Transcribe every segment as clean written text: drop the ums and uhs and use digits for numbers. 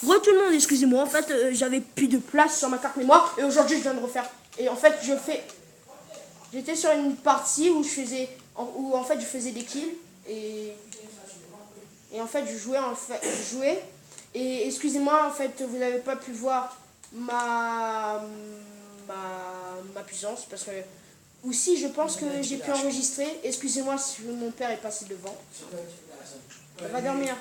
Tout le monde, excusez-moi. En fait, j'avais plus de place sur ma carte mémoire et aujourd'hui, je viens de refaire. Et en fait, j'étais sur une partie où où en fait, je faisais des kills et en fait, je jouais. Et excusez-moi, en fait, vous n'avez pas pu voir ma puissance parce que aussi, je pense que j'ai pu enregistrer. Excusez-moi si mon père est passé devant. On va dormir.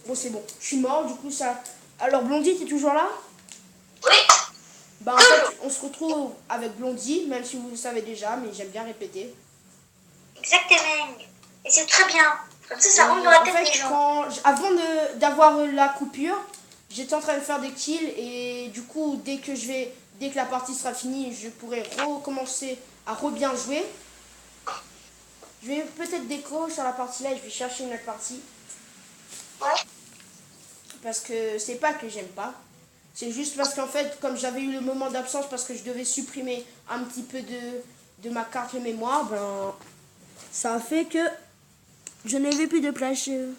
Bon, c'est bon. Je suis mort, du coup, ça. Alors, Blondie, t'es toujours là? Oui. Bah, en fait, on se retrouve avec Blondie, même si vous le savez déjà, mais j'aime bien répéter. Exactement. Et c'est très bien. Comme ça Et rentre dans la en tête fait, des gens. avant d'avoir la coupure, j'étais en train de faire des kills et du coup, dès que la partie sera finie, je pourrai recommencer à bien jouer. Je vais peut-être déco sur la partie là et je vais chercher une autre partie. Ouais. Parce que c'est pas que j'aime pas. C'est juste parce qu'en fait, comme j'avais eu le moment d'absence parce que je devais supprimer un petit peu de ma carte mémoire, ben, ça a fait que je n'avais plus de place. Il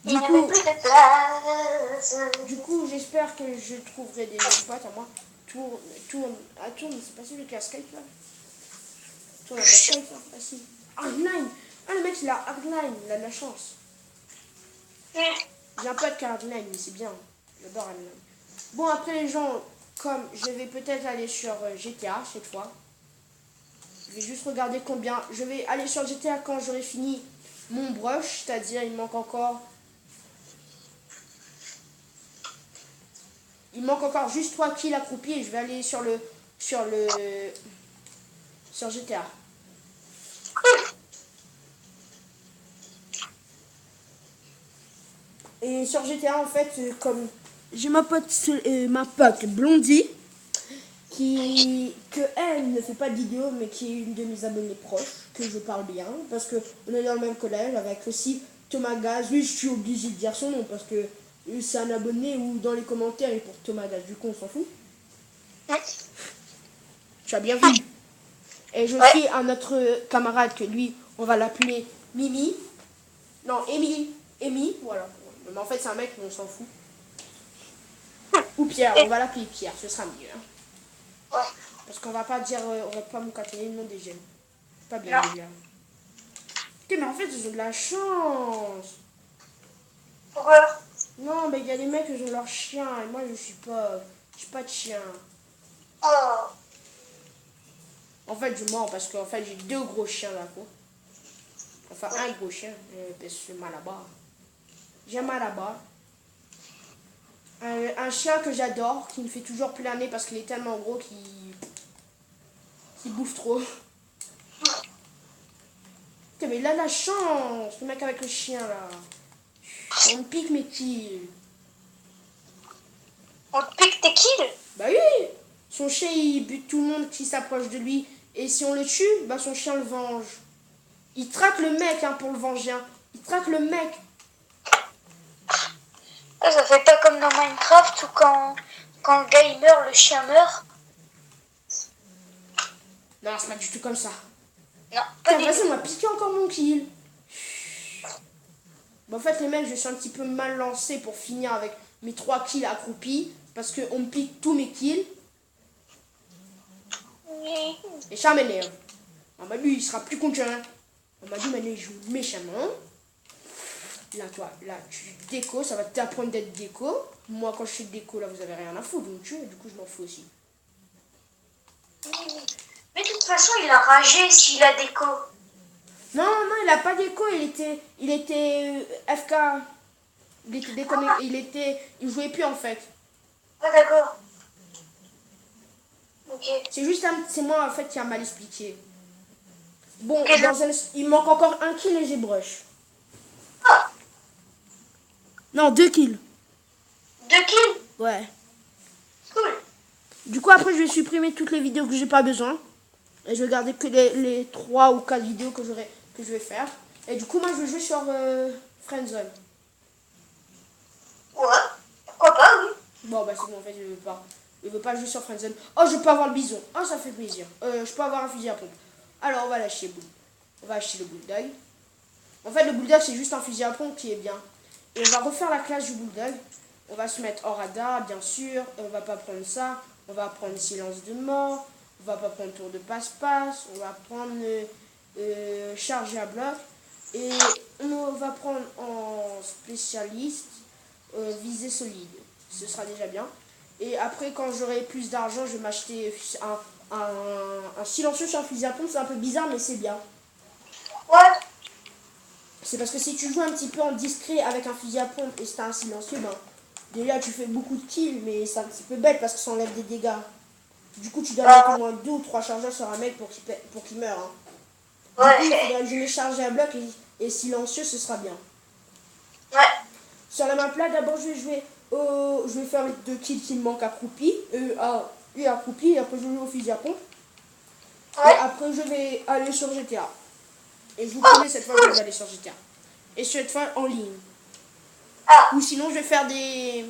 n'y avait plus de place. Du coup, j'espère que je trouverai des potes à moi. Tourne, c'est pas celui qui a Skype là. Tourne, pas Skype là. Ah si. Hardline. Ah, le mec, il a Hardline, il a de la chance. J'ai un pote qui a Hardline, mais c'est bien. J'adore Hardline. Bon, après les gens, comme je vais peut-être aller sur GTA cette fois. Je vais juste regarder combien. Je vais aller sur GTA quand j'aurai fini mon brush, c'est-à-dire il manque encore. Il manque encore juste 3 kills accroupis et je vais aller sur GTA. Et sur GTA en fait, comme j'ai ma pote Blondie que elle ne fait pas de vidéo mais qui est une de mes abonnés proches, que je parle bien, parce que on est dans le même collège avec aussi Thomas Gaz. Lui, je suis obligé de dire son nom parce que c'est un abonné ou dans les commentaires il porte Thomas Gaz, du coup on s'en fout. Tu as bien vu. Et je Ouais. suis un autre camarade que lui, on va l'appeler Mimi. Non, Amy, voilà. Mais en fait c'est un mec, mais on s'en fout. Ou Pierre, on Et... va l'appeler Pierre, ce sera mieux. Hein. Ouais. Parce qu'on va pas dire, on va pas m'encater le nom des jeunes. Pas bien Non. déjà. Putain, mais en fait, ils ont de la chance. Pourquoi? Non, mais il y a des mecs qui ont leur chien et moi je suis pas de chien. Oh. En fait, je mens parce qu'en fait, j'ai deux gros chiens là, quoi. Enfin, un gros chien, parce que c'est Malabar. J'ai un Malabar. Un chien que j'adore, qui me fait toujours planer parce qu'il est tellement gros qu'il bouffe trop. Putain, mais il a la chance, le mec avec le chien là. On me pique mes kills. On te pique tes kills? Bah oui, son chien il bute tout le monde qui s'approche de lui. Et si on le tue, bah son chien le venge. Il traque le mec hein, pour le venger. Hein. Il traque le mec. Ah, ça fait pas comme dans Minecraft où quand le gars il meurt, le chien meurt. Non, c'est pas du tout comme ça. Non, pas Tiens, du vas-y, tout. on m'a piqué encore mon kill. Bah, en fait, les mecs, je suis un petit peu mal lancé pour finir avec mes 3 kills accroupis. Parce qu'on me pique tous mes kills. Oui. Et ça m'énerve. On m'a dit, il sera plus content. On m'a dit, mais il joue méchamment. Là, toi, là, tu déco, ça va t'apprendre d'être déco. Moi, quand je suis déco, là, vous avez rien à foutre. Donc, du coup, je m'en fous aussi. Mais de toute façon, il a ragé s'il a déco. Non, non, il a pas déco, il était FK. Il était déconnecté, il jouait plus en fait. Ah, d'accord. Ok. C'est moi en fait qui a mal expliqué. Bon, Ok, il manque encore un kill et j'ai brush. Ah, Non, 2 kills. 2 kills. Ouais. Cool. Du coup, après, je vais supprimer toutes les vidéos que j'ai pas besoin. Et je vais garder que les 3 ou 4 vidéos que je vais faire. Et du coup, moi, je vais jouer sur Friendzone. Ouais. Pourquoi pas, oui. Bon, bah c'est bon, en fait, je veux pas. Je veux pas jouer sur Friendzone. Oh, je peux avoir le bison. Oh, ça fait plaisir. Je peux avoir un fusil à pompe. Alors, on va lâcher boule. On va acheter le bulldog. En fait, le bulldog, c'est juste un fusil à pompe qui est bien. Et on va refaire la classe du bulldog. On va se mettre hors radar, bien sûr. Et on va pas prendre ça. On va prendre silence de mort. On va pas prendre tour de passe-passe. On va prendre charge à bloc. Et on va prendre en spécialiste visée solide. Ce sera déjà bien. Et après, quand j'aurai plus d'argent, je vais m'acheter un silencieux sur un fusil à pompe. C'est un peu bizarre, mais c'est bien. Ouais. C'est parce que si tu joues un petit peu en discret avec un fusil à pompe et c'est un silencieux, ben, déjà tu fais beaucoup de kills, mais c'est un petit peu bête parce que ça enlève des dégâts. Du coup, tu dois mettre au moins 2 ou 3 chargeurs sur un mec pour qu'il meure. Hein. Du coup, il faudrait que je mets chargé à bloc et silencieux, ce sera bien. Ouais. Sur la map là, d'abord je vais jouer je vais faire les 2 kills qui me manquent accroupis. Accroupi, et après je vais jouer au fusil à pompe. Ouais. Et après je vais aller sur GTA. Et je vous promets cette fois que je vais aller sur GTA. Et cette fois en ligne. Ah. Ou sinon je vais faire des...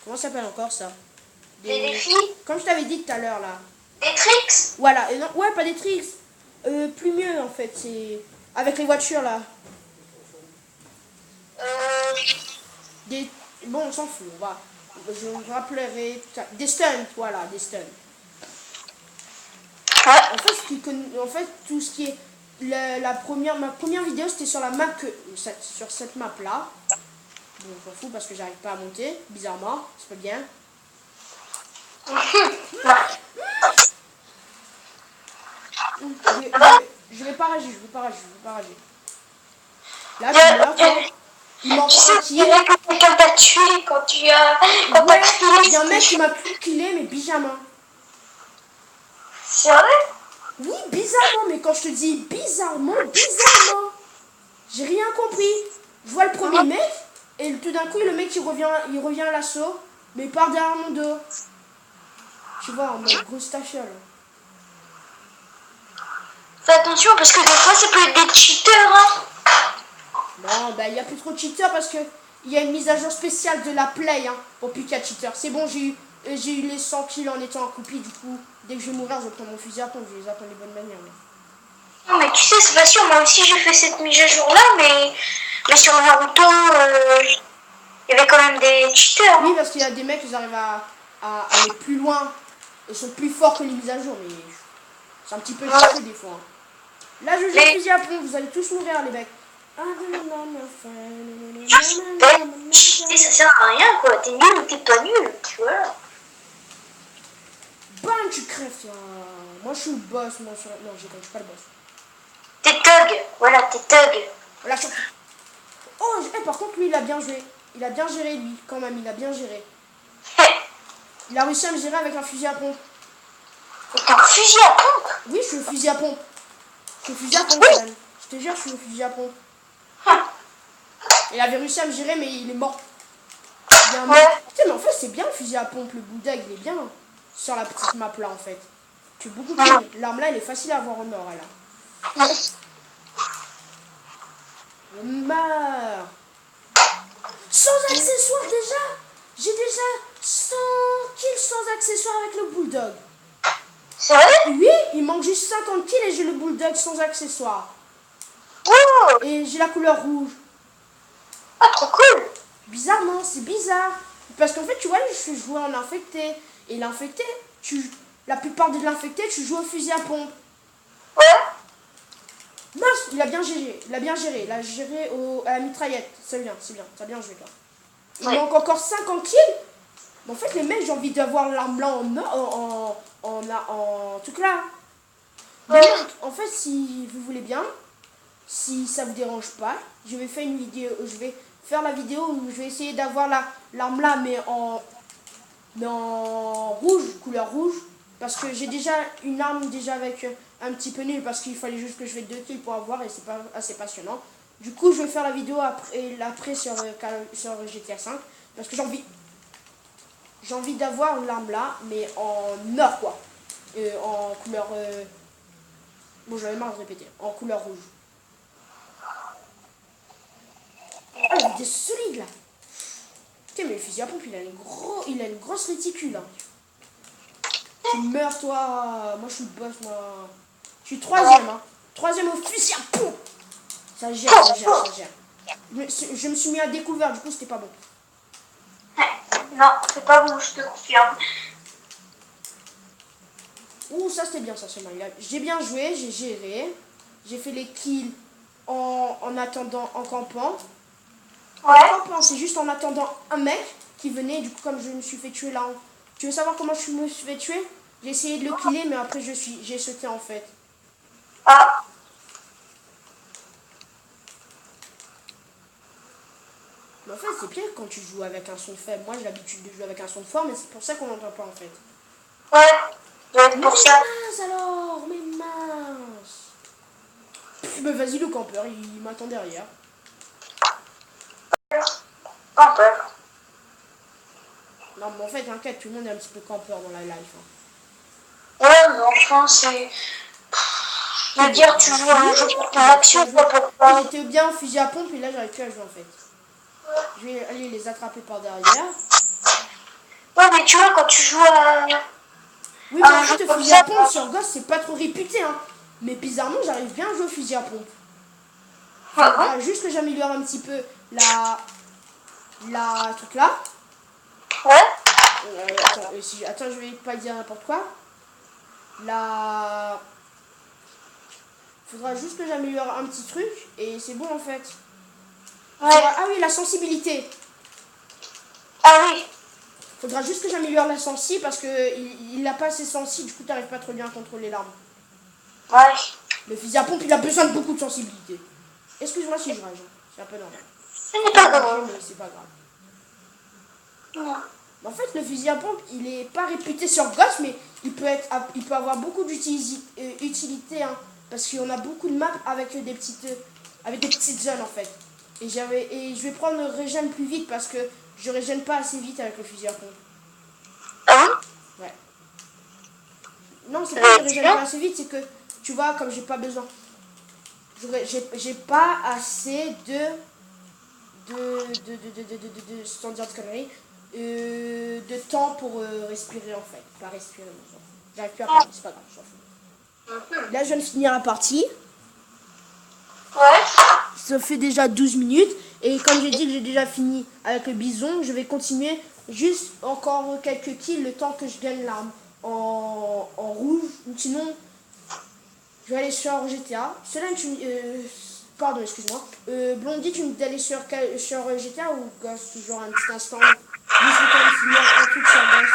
Comment ça s'appelle encore ça? Des défis. Comme je t'avais dit tout à l'heure là. Des tricks. Voilà, et non, ouais, pas des tricks. Plus mieux en fait, c'est... Avec les voitures là. Bon, on s'en fout, on va... Je me rappellerai... Des stunts, voilà, des stunts. Ouais. En fait, tout ce qui est... ma première vidéo, c'était sur la map sur cette map là. Bon, on s'en fout parce que j'arrive pas à monter, bizarrement, c'est pas bien. Je vais pas rager, je vais pas rager. Là, tu meurs, toi. Il manque un kill. Que quelqu'un t'a tué quand tu as... Ouais, il y a un mec qui m'a killé, mais bizarrement. C'est vrai? Oui, bizarrement, mais quand je te dis bizarrement, j'ai rien compris. Je vois le premier mec, et tout d'un coup, le mec il revient à l'assaut, mais il part derrière mon dos. Tu vois, en mode grosse tachiole. Fais attention parce que des fois ça peut être des cheaters. Hein. Non, bah il n'y a plus trop de cheaters parce que il y a une mise à jour spéciale de la play hein, pour plus qu'il y a cheaters. C'est bon, j'ai eu les 100 kills en étant accroupi, du coup, dès que je vais mourir, je prends mon fusil à pompe, je vais les attendre des bonnes manières. Mais... Non mais tu sais, c'est pas sûr, moi aussi j'ai fait cette mise à jour là, mais sur Naruto, il y avait quand même des cheaters. Oui, parce qu'il y a des mecs qui arrivent à aller plus loin et sont plus forts que les mises à jour, mais c'est un petit peu cheaté des fois. Là, je joue fusil à pompe, vous allez tous mourir, les mecs. Cheater, ça sert à rien quoi, t'es nul ou t'es pas nul, tu vois. Bam, tu crèves, là. Moi, je suis le boss, moi, sur... Non, je suis pas le boss. T'es thug, voilà, t'es thug. Voilà, oh, par contre, lui, il a bien joué. Il a bien géré, lui, quand même, il a bien géré. Il a réussi à me gérer avec un fusil à pompe. Avec un fusil à pompe? Oui, je suis au fusil à pompe. Je suis au fusil à pompe, quand même. Je te jure, je suis au fusil à pompe. Il avait réussi à me gérer, mais il est mort. Il y a un mec... Tu sais, mais en fait, c'est bien le fusil à pompe, le bulldog, il est bien. Sur la petite map là, en fait. Tu es beaucoup plus... L'arme là, elle est facile à avoir en or, là. Meurs. Sans accessoires déjà. J'ai déjà 100 kills sans accessoires avec le bulldog. C'est vrai? Oui, il manque juste 50 kills et j'ai le bulldog sans accessoires. Oh. Et j'ai la couleur rouge. Ah, trop cool. Bizarrement, c'est bizarre. Parce qu'en fait, tu vois, je jouais en infecté. Et l'infecté, la plupart de l'infecté, tu joues au fusil à pompe. Ouais. Mince, il a bien géré. Il a bien géré à la mitraillette. C'est bien, t'as bien joué, toi. Il manque encore 50 kills. Mais en fait, les mecs, j'ai envie d'avoir l'arme blanc en truc là. Mais non, en fait, si vous voulez bien, si ça vous dérange pas, je vais faire la vidéo où je vais essayer d'avoir l'arme là, mais en rouge, couleur rouge. Parce que j'ai déjà une arme avec un petit peu nul parce qu'il fallait juste que je fasse 2 kills pour avoir et c'est pas assez passionnant. Du coup, je vais faire la vidéo après sur GTA 5 parce que j'ai envie d'avoir l'arme là, mais en or quoi. En couleur... Bon, j'avais marre de répéter. En couleur rouge. Ah, la vidéo solide là. Putain, mais le fusil à pompe, il a une grosse réticule. Hein. Tu meurs, toi. Moi, je suis le boss, moi. Je suis troisième, hein. Troisième au fusil à pompe. Ça gère, ça gère, ça gère. Je me suis mis à découvert, du coup, c'était pas bon. Non, c'est pas bon, je te confirme. Ouh, ça c'était bien, ça c'est mal. J'ai bien joué, j'ai géré. J'ai fait les kills en attendant, en campant. Ouais. En campant, c'est juste en attendant un mec qui venait. Du coup, comme je me suis fait tuer là. Tu veux savoir comment je me suis fait tuer? J'ai essayé de le killer, mais après j'ai sauté en fait. Ah, Mais en fait, c'est pire quand tu joues avec un son faible. Moi, j'ai l'habitude de jouer avec un son fort, mais c'est pour ça qu'on n'entend pas en fait. ouais. Donc Mais pour ça. mince alors, mais mince. Mais vas-y, le campeur, il m'attend derrière. Campeur. Non, mais en fait, t'inquiète, tout le monde est un petit peu campeur dans la live. Hein. Ouais, mais enfin, c'est. Je veux dire, tu joues à un jeu pour ton action, pas pour toi. J'étais bien en fusil à pompe et là, j'arrive plus à jouer en fait. Je vais aller les attraper par derrière. Ouais, mais tu vois, quand tu joues à. Oui, mais en fait, le fusil à pompe sur Ghost, c'est pas trop réputé. Hein. Mais bizarrement, j'arrive bien à jouer au fusil à pompe. Faudra juste que j'améliore un petit peu la truc là. Ouais. Attends, je vais pas dire n'importe quoi. Faudra juste que j'améliore un petit truc et c'est bon en fait. Ouais. Ah oui, la sensibilité. Ah oui. Faudra juste que j'améliore la sensi parce que il n'a pas assez sensi, du coup t'arrives pas trop bien à contrôler l'arme. Ouais. Le fusil à pompe il a besoin de beaucoup de sensibilité. Excuse-moi si je rage, c'est un peu normal. Ce n'est pas grave. Mais c'est pas grave. Non. En fait, le fusil à pompe, il est pas réputé sur Ghost, mais il peut avoir beaucoup d'utilité, hein, parce qu'on a beaucoup de maps avec des petites zones en fait. Et je vais prendre le régène plus vite parce que je régène pas assez vite avec le fusil à pompe. Ah Ouais. Non, c'est pas que je régène pas assez vite, c'est que tu vois, comme j'ai pas besoin, j'ai pas assez sans dire de conneries. De temps pour respirer en fait. Pas respirer, mais j'arrive plus à parler, c'est pas grave, je m'en fous. Là, je viens de finir la partie. Ouais. Ça fait déjà 12 minutes. Et comme j'ai dit que j'ai déjà fini avec le bison, je vais continuer juste encore quelques kills le temps que je gagne l'arme en rouge. Sinon, je vais aller sur GTA. Pardon, excuse-moi. Blondie, tu me dis d'aller sur GTA ou Ghost, toujours un petit instant. Juste le temps de finir un truc sur Ghost.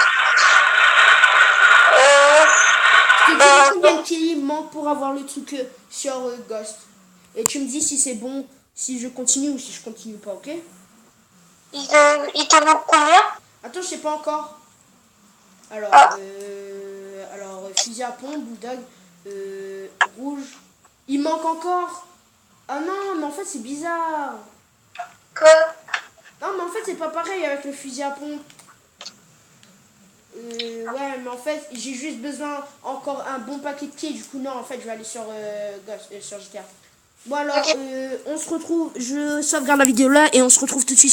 Je te dis combien de kills il manque pour avoir le truc sur Ghost. Et tu me dis si c'est bon, si je continue ou si je continue pas, ok? Il te manque combien? Attends, je sais pas encore. Alors, fusil à pompe, bulldog, rouge. Il manque encore. Ah non, mais en fait c'est bizarre. Que. Non, mais en fait c'est pas pareil avec le fusil à pompe. Ouais, mais en fait j'ai juste besoin encore un bon paquet de kills. Du coup non, en fait je vais aller sur GTA. Bon alors, on se retrouve. Je sauvegarde la vidéo là et on se retrouve tout de suite.